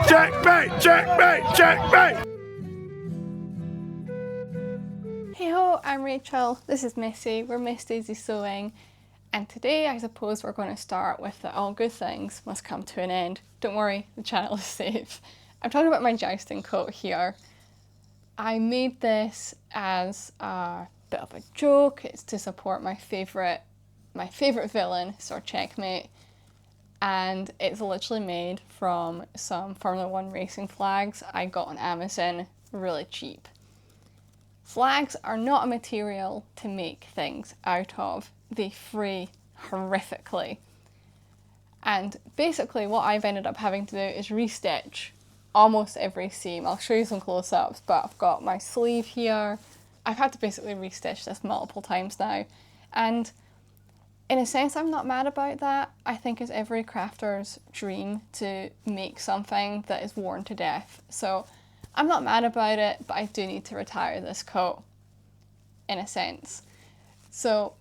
Checkmate! Checkmate! Checkmate! Hey ho, I'm Rachel, this is Missy, we're Miss Daisy Sewing, and today I suppose we're going to start with the all good things must come to an end. Don't worry, the channel is safe. I'm talking about my jousting coat here. I made this as a bit of a joke. It's to support my favourite villain, Sir Checkmate, and it's literally made from some Formula 1 racing flags I got on Amazon really cheap. Flags are not a material to make things out of. They fray horrifically. And basically what I've ended up having to do is restitch almost every seam. I'll show you some close-ups, but I've got my sleeve here. I've had to basically restitch this multiple times now. And in a sense, I'm not mad about that. I think it's every crafter's dream to make something that is worn to death. So I'm not mad about it, but I do need to retire this coat, in a sense. So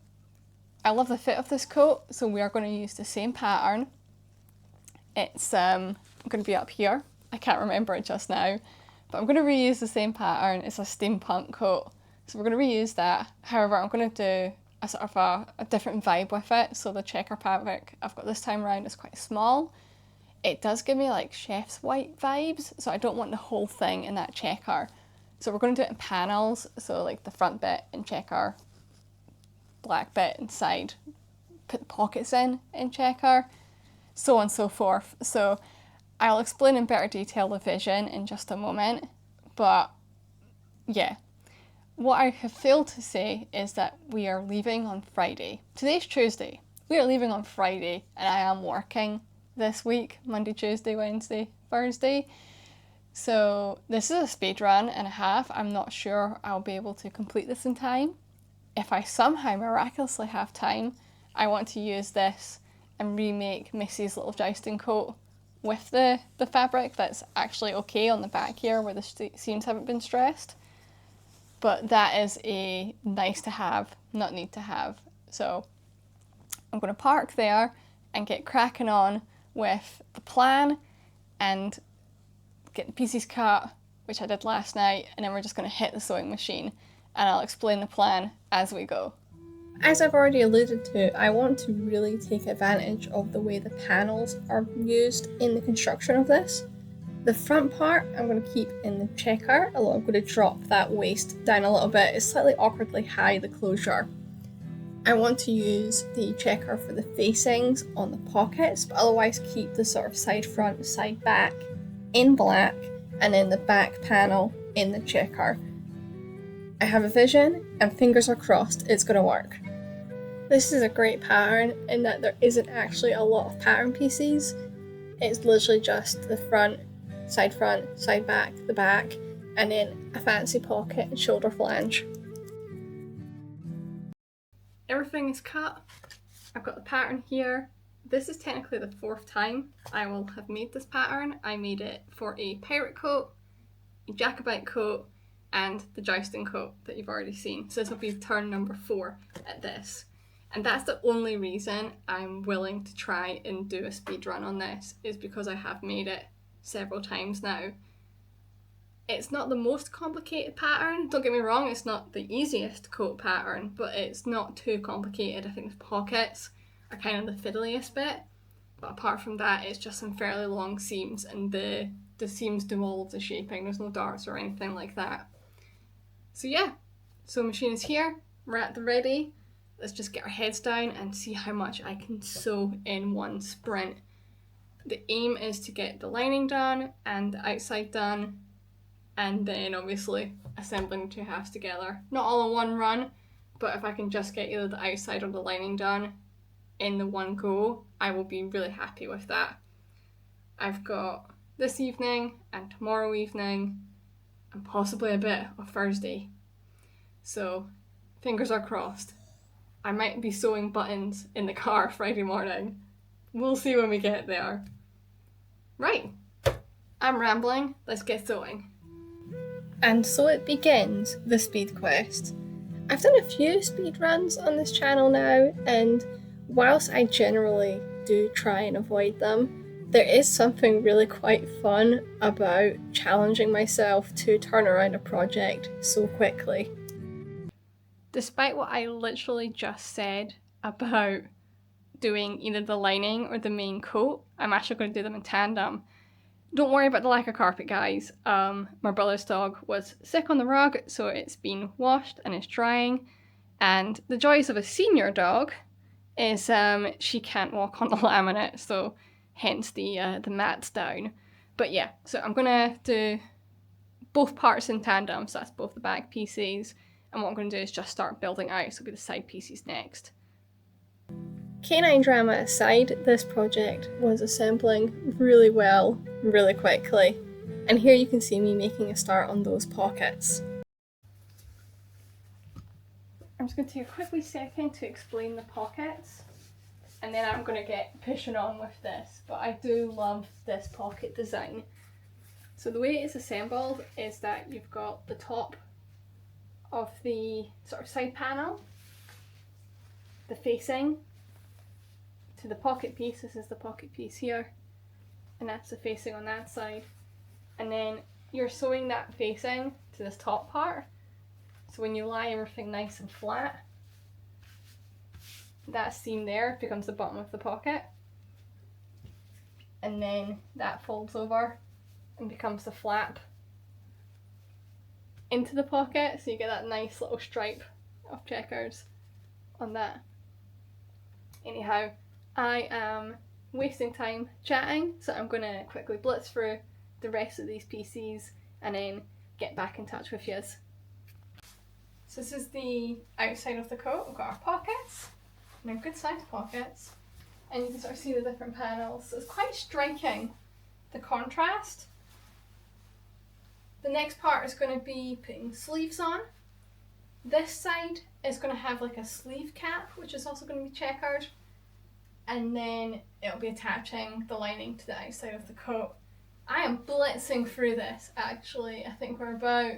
I love the fit of this coat, so we are going to use the same pattern. It's going to be up here. I can't remember it just now, but I'm going to reuse the same pattern. It's a steampunk coat, so we're going to reuse that. However, I'm going to do a sort of a different vibe with it. So the checker fabric I've got this time around is quite small. It does give me like chef's white vibes, so I don't want the whole thing in that checker. So we're going to do it in panels, so like the front bit in checker, black bit inside, put the pockets in checker, so on and so forth. So I'll explain in better detail the vision in just a moment, but yeah. What I have failed to say is that we are leaving on Friday. Today's Tuesday. We are leaving on Friday, and I am working this week, Monday, Tuesday, Wednesday, Thursday. So this is a speed run and a half. I'm not sure I'll be able to complete this in time. If I somehow miraculously have time, I want to use this and remake Missy's little jousting coat with the fabric that's actually okay on the back here where the seams haven't been stressed. But that is a nice to have, not need to have. So I'm going to park there and get cracking on with the plan and get the pieces cut, which I did last night, and then we're just going to hit the sewing machine and I'll explain the plan as we go. As I've already alluded to, I want to really take advantage of the way the panels are used in the construction of this. The front part I'm going to keep in the checker, although I'm going to drop that waist down a little bit. It's slightly awkwardly high, the closure. I want to use the checker for the facings on the pockets, but otherwise keep the sort of side front, side back in black, and then the back panel in the checker. I have a vision, and fingers are crossed it's going to work. This is a great pattern in that there isn't actually a lot of pattern pieces. It's literally just the front, side back, the back, and then a fancy pocket and shoulder flange. Everything is cut. I've got the pattern here. This is technically the fourth time I will have made this pattern. I made it for a pirate coat, a Jacobite coat, and the jousting coat that you've already seen. So this will be turn number 4 at this. And that's the only reason I'm willing to try and do a speed run on this, is because I have made it several times now. It's not the most complicated pattern, don't get me wrong, it's not the easiest coat pattern, but it's not too complicated. I think the pockets are kind of the fiddliest bit, but apart from that it's just some fairly long seams, and the seams do all of the shaping. There's no darts or anything like that. So yeah, sewing machine is here, we're at the ready. Let's just get our heads down and see how much I can sew in one sprint. The aim is to get the lining done and the outside done, and then obviously assembling the two halves together. Not all in one run, but if I can just get either the outside or the lining done in the one go, I will be really happy with that. I've got this evening and tomorrow evening and possibly a bit of Thursday. So fingers are crossed. I might be sewing buttons in the car Friday morning. We'll see when we get there. Right, I'm rambling, let's get sewing. And so it begins, the speed quest. I've done a few speed runs on this channel now, and whilst I generally do try and avoid them, There is something really quite fun about challenging myself to turn around a project so quickly. Despite what I literally just said about doing either the lining or the main coat, I'm actually going to do them in tandem. Don't worry about the lack of carpet, guys. My brother's dog was sick on the rug, so it's been washed and it's drying. And the joys of a senior dog is she can't walk on the laminate, so hence the mats down. But yeah, so I'm gonna do both parts in tandem, so that's both the back pieces, and what I'm gonna do is just start building out, so it'll be the side pieces next. Canine drama aside, this project was assembling really well, really quickly, and here you can see me making a start on those pockets. I'm just going to take a quick wee second to explain the pockets, and then I'm going to get pushing on with this, but I do love this pocket design. So the way it's assembled is that you've got the top of the sort of side panel, the facing to the pocket piece. This is the pocket piece here, and that's the facing on that side, and then you're sewing that facing to this top part. So when you lie everything nice and flat, that seam there becomes the bottom of the pocket, and then that folds over and becomes the flap into the pocket, so you get that nice little stripe of checkers on that. Anyhow, I am wasting time chatting, so I'm going to quickly blitz through the rest of these pieces and then get back in touch with yous. So this is the outside of the coat. We've got our pockets, and they're good sized pockets, and you can sort of see the different panels. So it's quite striking, the contrast. The next part is going to be putting sleeves on. This side is going to have like a sleeve cap, which is also going to be checkered, and then it'll be attaching the lining to the outside of the coat. I am blitzing through this actually. I think we're about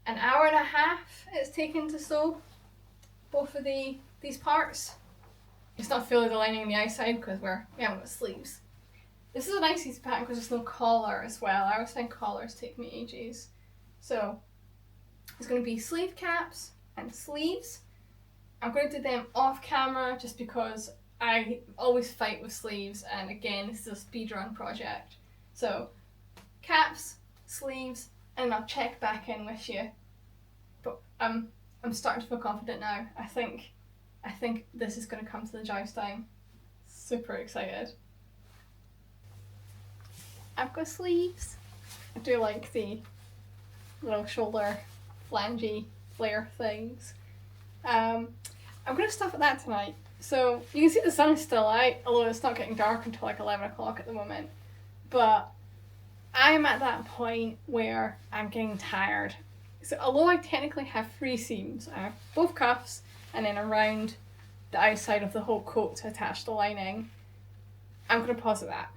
an hour and a half it's taken to sew both of these parts. It's not fully the lining on the outside because we haven't got sleeves. This is a nice easy pattern because there's no collar as well. I always find collars take me ages. So it's going to be sleeve caps and sleeves. I'm going to do them off camera just because I always fight with sleeves, and again this is a speedrun project. So caps, sleeves, and I'll check back in with you. But I'm starting to feel confident now. I think this is going to come to the jousting. Super excited. I've got sleeves. I do like the little shoulder flangey flare things. I'm going to stop at that tonight. So you can see the sun is still out, although it's not getting dark until like 11 o'clock at the moment. But I'm at that point where I'm getting tired. So although I technically have 3 seams, I have both cuffs and then around the outside of the whole coat to attach the lining, I'm going to pause at that.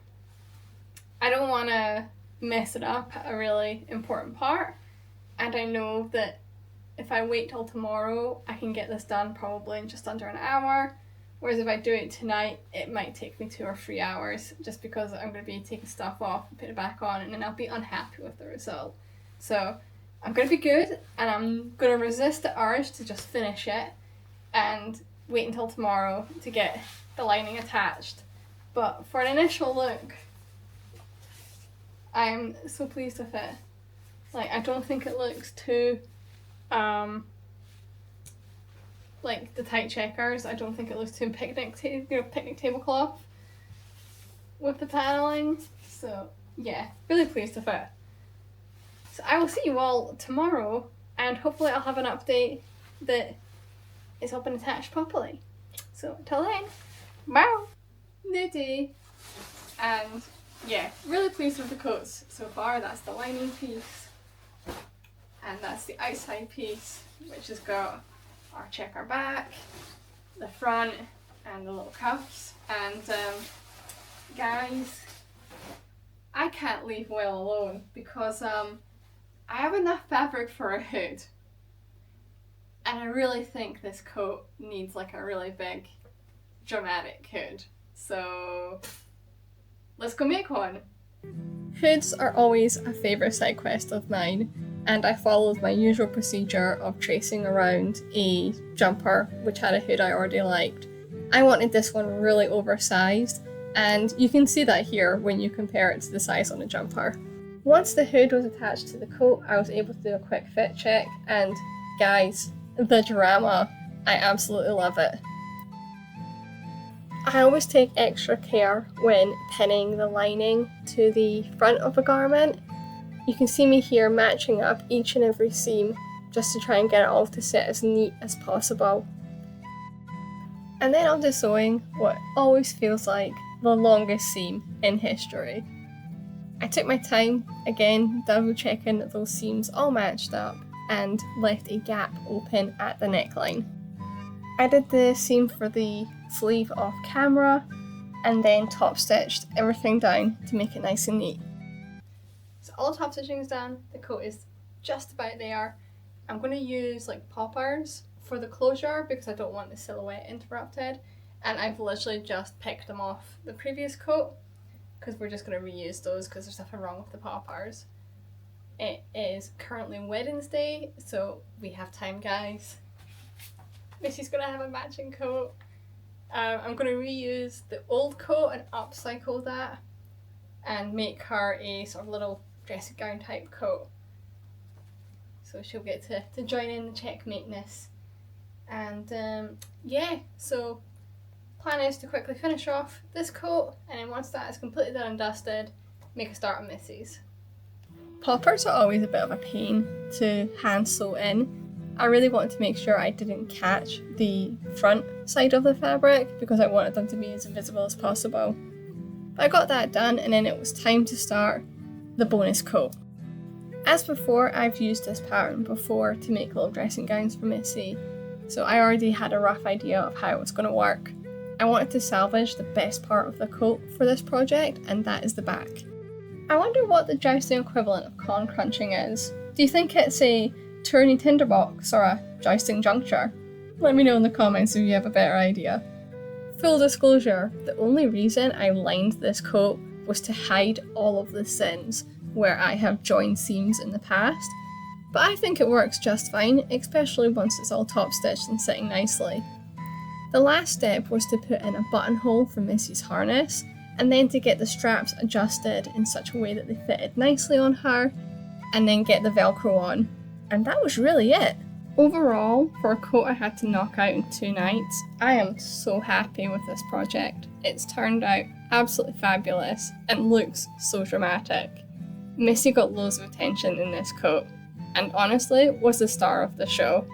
I don't want to mess it up at a really important part, and I know that if I wait till tomorrow I can get this done probably in just under an hour, whereas if I do it tonight it might take me 2 or 3 hours just because I'm going to be taking stuff off and putting it back on, and then I'll be unhappy with the result. So I'm going to be good, and I'm going to resist the urge to just finish it and wait until tomorrow to get the lining attached. But for an initial look, I'm so pleased with it. Like, I don't think it looks too like the tight checkers. I don't think it looks too picnic tablecloth with the paneling. So yeah, really pleased with it. So I will see you all tomorrow, and hopefully I'll have an update that it's all been attached properly. So until then, bye! New day. And yeah, really pleased with the coats so far. That's the lining piece, and that's the outside piece, which has got our checker back, the front, and the little cuffs. And guys, I can't leave Will alone because I have enough fabric for a hood, and I really think this coat needs like a really big dramatic hood. So let's go make one. Hoods are always a favourite side quest of mine, and I followed my usual procedure of tracing around a jumper which had a hood I already liked. I wanted this one really oversized, and you can see that here when you compare it to the size on the jumper. Once the hood was attached to the coat, I was able to do a quick fit check, and guys, the drama, I absolutely love it. I always take extra care when pinning the lining to the front of a garment. You can see me here matching up each and every seam just to try and get it all to sit as neat as possible. And then on to sewing what always feels like the longest seam in history. I took my time, again double checking that those seams all matched up, and left a gap open at the neckline. I did the seam for the sleeve off camera and then top stitched everything down to make it nice and neat. So all top stitching is done, the coat is just about there. I'm going to use like poppers for the closure because I don't want the silhouette interrupted, and I've literally just picked them off the previous coat because we're just going to reuse those because there's nothing wrong with the poppers. It is currently Wednesday, so we have time, guys. Missy's going to have a matching coat. I'm going to reuse the old coat and upcycle that and make her a sort of little dressing gown type coat. So she'll get to join in the checkmate-ness. And yeah, so plan is to quickly finish off this coat, and then once that is completely done and dusted, make a start on Missy's. Poppers are always a bit of a pain to hand sew in. I really wanted to make sure I didn't catch the front side of the fabric because I wanted them to be as invisible as possible. But I got that done, and then it was time to start the bonus coat. As before, I've used this pattern before to make little dressing gowns for Missy, so I already had a rough idea of how it was going to work. I wanted to salvage the best part of the coat for this project, and that is the back. I wonder what the jousting equivalent of con crunching is. Do you think it's a tourney tinderbox or a jousting juncture? Let me know in the comments if you have a better idea. Full disclosure, the only reason I lined this coat was to hide all of the sins where I have joined seams in the past, but I think it works just fine, especially once it's all top stitched and sitting nicely. The last step was to put in a buttonhole for Missy's harness, and then to get the straps adjusted in such a way that they fitted nicely on her, and then get the Velcro on. And that was really it. Overall, for a coat I had to knock out in 2 nights, I am so happy with this project. It's turned out absolutely fabulous and looks so dramatic. Missy got loads of attention in this coat, and honestly was the star of the show.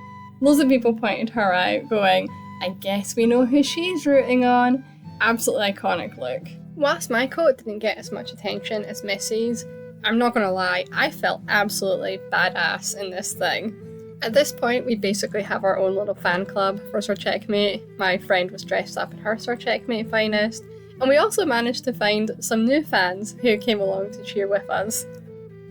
Loads of people pointed her out, going, I guess we know who she's rooting on. Absolutely iconic look. Whilst my coat didn't get as much attention as Missy's, I'm not gonna lie, I felt absolutely badass in this thing. At this point, we basically have our own little fan club for Sir Checkmate. My friend was dressed up in her Sir Checkmate finest, and we also managed to find some new fans who came along to cheer with us.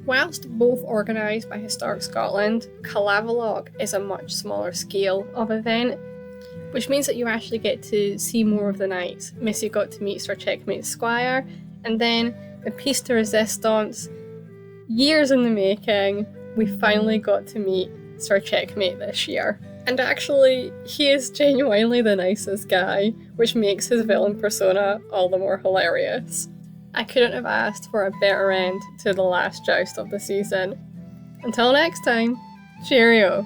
Whilst both organised by Historic Scotland, Collavalog is a much smaller scale of event, which means that you actually get to see more of the night. Missy got to meet Sir Checkmate's squire, and then the piece de resistance, years in the making, we finally got to meet Sir Checkmate this year. And actually, he is genuinely the nicest guy, which makes his villain persona all the more hilarious. I couldn't have asked for a better end to the last joust of the season. Until next time, cheerio!